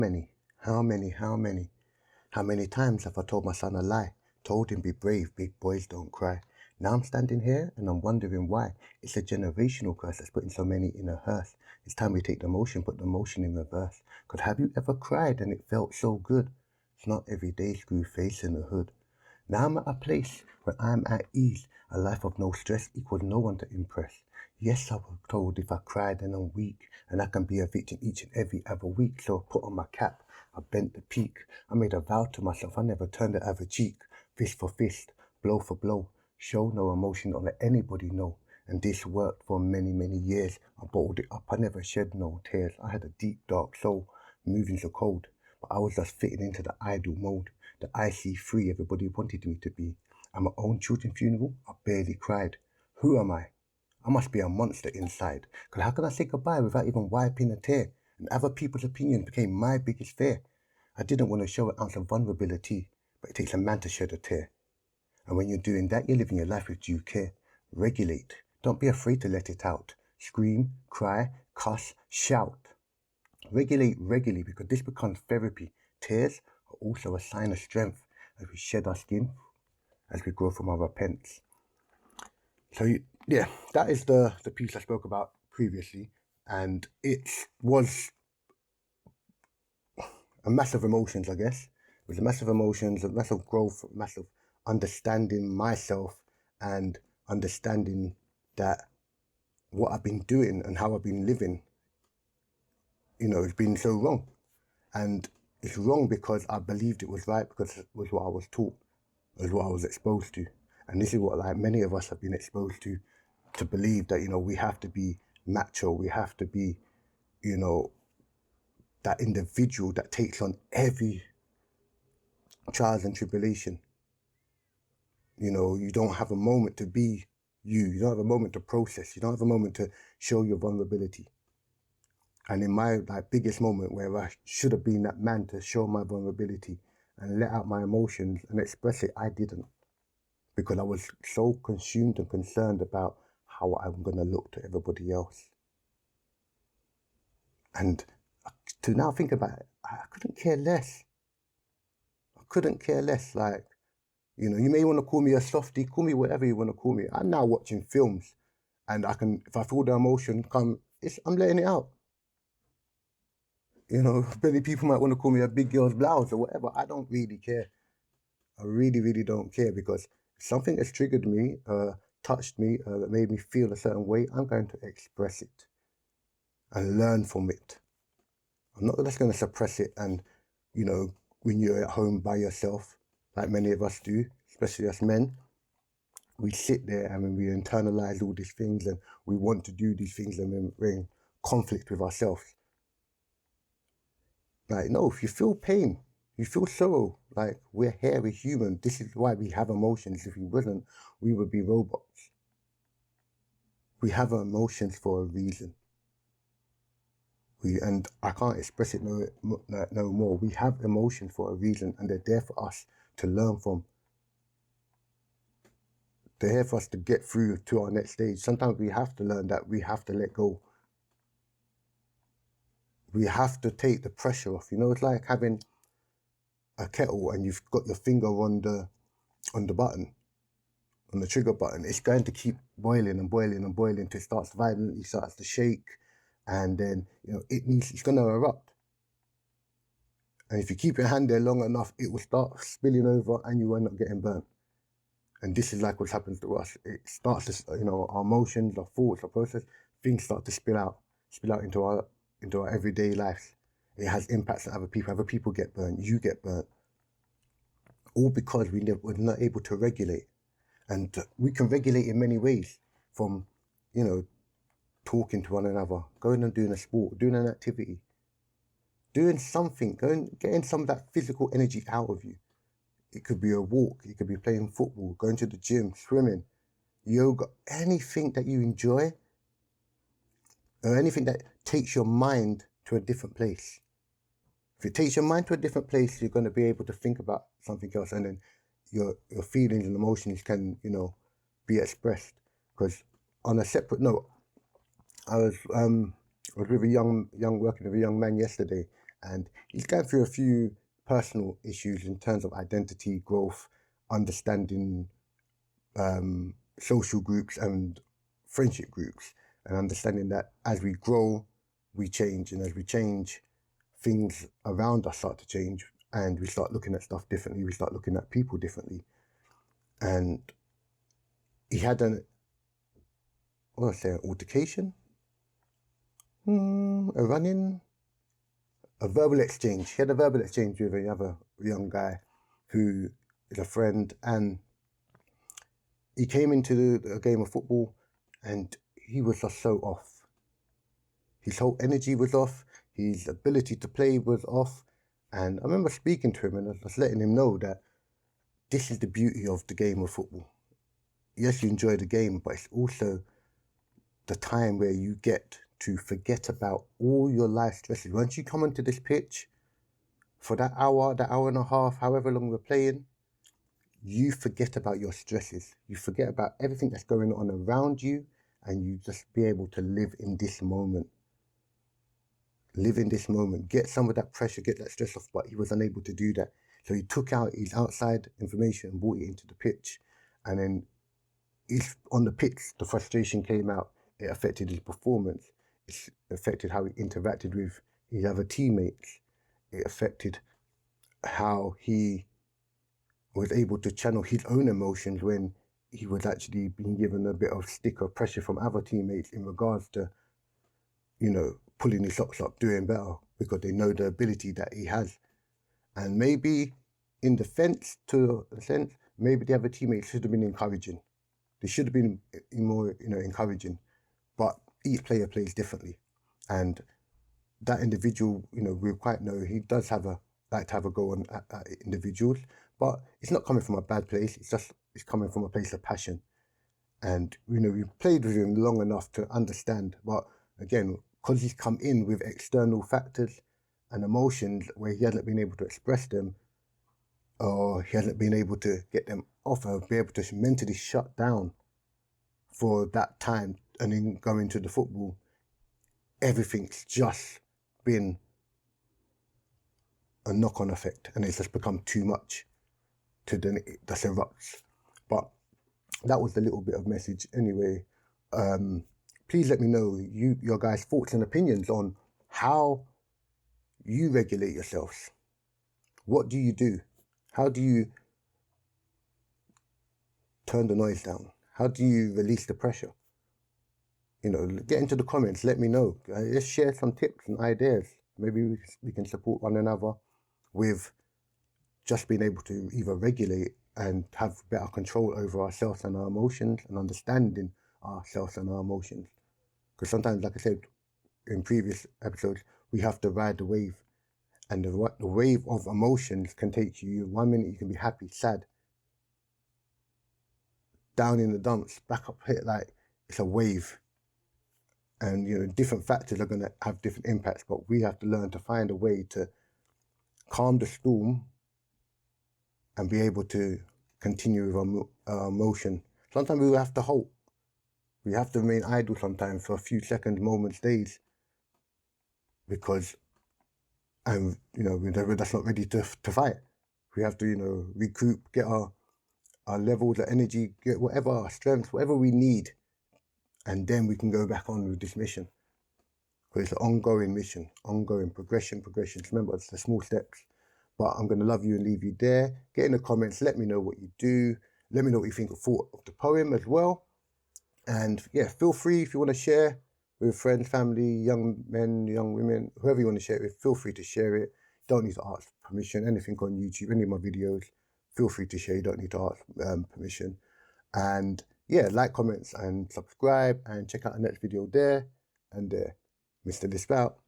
How many times have I told my son a lie? Told him be brave, big boys don't cry. Now I'm standing here and I'm wondering why. It's a generational curse that's putting so many in a hearse. It's time we take the motion, put the motion in reverse. 'Cause have you ever cried and it felt so good? It's not every day screw face in the hood. Now I'm at a place where I'm at ease. A life of no stress equals no one to impress. Yes, I was told if I cry then I'm weak, and I can be a victim each and every other week. So I put on my cap, I bent the peak. I made a vow to myself, I never turned the other cheek. Fist for fist, blow for blow. Show no emotion, don't let anybody know. And this worked for many, many years. I bottled it up, I never shed no tears. I had a deep, dark soul, moving so cold. But I was just fitting into the idle mold, the IC3 everybody wanted me to be. At my own children's funeral, I barely cried. Who am I? I must be a monster inside. Cause how can I say goodbye without even wiping a tear? And other people's opinion became my biggest fear. I didn't want to show an ounce of vulnerability, but it takes a man to shed a tear. And when you're doing that, you're living your life with due care. Regulate. Don't be afraid to let it out. Scream, cry, cuss, shout. Regulate regularly because this becomes therapy. Tears are also a sign of strength as we shed our skin, as we grow from our repents. So yeah, that is the piece I spoke about previously, and it was a massive emotions, I guess. It was a massive emotions, a massive growth, a massive understanding myself and understanding that what I've been doing and how I've been living, it's been so wrong. And it's wrong because I believed it was right, because it was what I was taught, it was what I was exposed to. And this is what like many of us have been exposed to believe that, we have to be macho, we have to be, that individual that takes on every trials and tribulation. You don't have a moment to be you don't have a moment to process, you don't have a moment to show your vulnerability. And in my biggest moment where I should have been that man to show my vulnerability and let out my emotions and express it, I didn't. Because I was so consumed and concerned about how I'm going to look to everybody else. And to now think about it, I couldn't care less. You may want to call me a softie, call me whatever you want to call me. I'm now watching films and if I feel the emotion come, I'm letting it out. Many people might want to call me a big girl's blouse or whatever. I don't really care. I really, really don't care, because something has triggered me, touched me, that made me feel a certain way. I'm going to express it and learn from it. I'm not just going to suppress it and, when you're at home by yourself, like many of us do, especially us men, we sit there and we internalize all these things and we want to do these things and we're in conflict with ourselves. No, if you feel pain, you feel sorrow, we're here, we're human. This is why we have emotions. If we wasn't, we would be robots. We have emotions for a reason. And I can't express it no more. We have emotions for a reason, and they're there for us to learn from. They're here for us to get through to our next stage. Sometimes we have to learn that we have to let go. We have to take the pressure off. It's like having a kettle and you've got your finger on the button, on the trigger button. It's going to keep boiling and boiling and boiling until it starts to shake, and then it's going to erupt. And if you keep your hand there long enough, it will start spilling over and you end up getting burnt. And this is like what happens to us. It starts to, our emotions, our thoughts, our process, things start to spill out into our everyday lives. It has impacts on other people. Other people get burnt. You get burnt. All because we're not able to regulate. And we can regulate in many ways, from, talking to one another, going and doing a sport, doing an activity, doing something, getting some of that physical energy out of you. It could be a walk, it could be playing football, going to the gym, swimming, yoga, anything that you enjoy, or anything that takes your mind to a different place. If it takes your mind to a different place, you're going to be able to think about something else, and then your feelings and emotions can, be expressed. Because on a separate note, I was with a young working with a young man yesterday, and he's going through a few personal issues in terms of identity, growth, understanding social groups and friendship groups, and understanding that as we grow, we change, and as we change, things around us start to change, and we start looking at stuff differently, we start looking at people differently. And he had an altercation, a run-in, a verbal exchange. He had a verbal exchange with another young guy who is a friend, and he came into a game of football and he was just so off. His whole energy was off, his ability to play was off. And I remember speaking to him and just letting him know that this is the beauty of the game of football. Yes, you enjoy the game, but it's also the time where you get to forget about all your life stresses. Once you come onto this pitch, for that hour and a half, however long we're playing, you forget about your stresses. You forget about everything that's going on around you, and you just be able to live in this moment. Live in this moment. Get some of that pressure, get that stress off, but he was unable to do that. So he took out his outside information and brought it into the pitch. And then on the pitch, the frustration came out. It affected his performance. It affected how he interacted with his other teammates. It affected how he was able to channel his own emotions when he was actually being given a bit of stick or pressure from other teammates in regards to, pulling his socks up, doing better, because they know the ability that he has. And maybe in defense, to a sense, maybe the other teammates should have been encouraging. They should have been more, encouraging. But each player plays differently. And that individual, we quite know he does like to have a go on at individuals, but it's not coming from a bad place. It's coming from a place of passion. And, we played with him long enough to understand. But again, because he's come in with external factors and emotions where he hasn't been able to express them, or he hasn't been able to get them off, or be able to mentally shut down for that time and then go into the football, everything's just been a knock-on effect, and it's just become too much to then it just erupts. But that was the little bit of message anyway. Please let me know your guys' thoughts and opinions on how you regulate yourselves. What do you do? How do you turn the noise down? How do you release the pressure? Get into the comments, let me know. Let's share some tips and ideas. Maybe we can support one another with just being able to either regulate and have better control over ourselves and our emotions, and understanding ourselves and our emotions. Because sometimes, like I said in previous episodes, we have to ride the wave. And the wave of emotions can take you, 1 minute you can be happy, sad, down in the dumps, back up here, like it's a wave. And different factors are going to have different impacts, but we have to learn to find a way to calm the storm and be able to continue with our emotion. Sometimes we have to halt. We have to remain idle sometimes for a few seconds, moments, days, because we're just not ready to fight. We have to recoup, get our levels of energy, get whatever our strength, whatever we need, and then we can go back on with this mission. Because it's an ongoing mission, ongoing progression. Remember, it's the small steps. But I'm going to love you and leave you there. Get in the comments. Let me know what you do. Let me know what you think of the poem as well. And yeah, feel free if you want to share with friends, family, young men, young women, whoever you want to share it with, feel free to share it. Don't need to ask permission. Anything on YouTube, any of my videos, feel free to share. You don't need to ask permission. And yeah, like, comments, and subscribe, and check out the next video there and there. Mr. Lisp out.